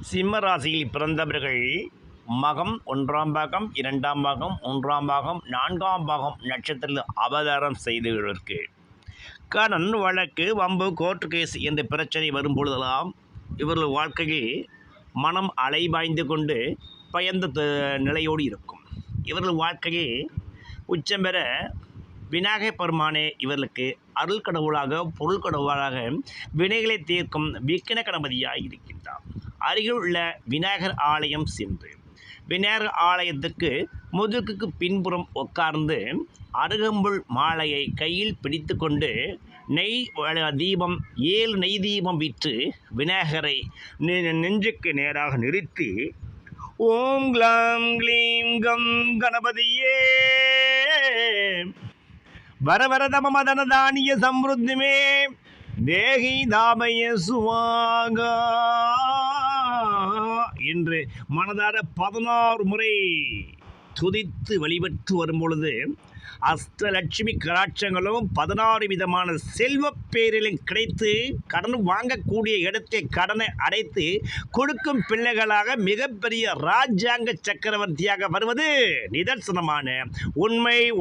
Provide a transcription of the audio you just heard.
சிம்ம ராசியில் பிறந்தவர்கள் மகம் 1ஆம் பாகம் 2ஆம் பாகம் 3ஆம் பாகம் 4ஆம் பாகம் நட்சத்திரத்தில் அவதாரம் செய்தவர்களுக்கு கடன் வழக்கு வம்பு கோர்ட்டு கேஸ் என்ற பிரச்சனை வரும்பொழுதெல்லாம் இவர்கள் வாழ்க்கையில் மனம் அலைபாய்ந்து கொண்டு பயந்த நிலையோடு இருக்கும். இவர்கள் வாழ்க்கையில் உச்சம் பெற விநாயகப் பெருமானே இவர்களுக்கு அருள் கடவுளாக பொருள் கடவுளாக வினைகளை தீர்க்கும் விக்கின கணபதியாக இருக்கின்றார். அருகில் உள்ள விநாயகர் ஆலயம் சென்று விநாயகர் ஆலயத்துக்கு முதுகுக்கு பின்புறம் உட்கார்ந்து அருகம்புல் மாலையை கையில் பிடித்து கொண்டு நெய் தீபம் 7 நெய் தீபம் விற்று விநாயகரை நெஞ்சுக்கு நேராக நிறுத்தி ஓம் க்ளாம் க்ளீம் கம் கணபதியே வரவரதம மதன தானிய சம்ருத்திமே தேகி தாபய சுவாகா என்று மனதார 16 முறை துதித்து வழிபட்டு வரும்பொழுது அஷ்டலட்சுமி கடாட்சங்களும் 16 விதமான செல்வ பேரிலும் கிடைத்து கடன் வாங்கக்கூடிய இடத்தில் கடனை அடைத்து கொடுக்கும் பிள்ளைகளாக மிகப்பெரிய ராஜாங்க சக்கரவர்த்தியாக வருவது நிதர்சனமான உண்மை.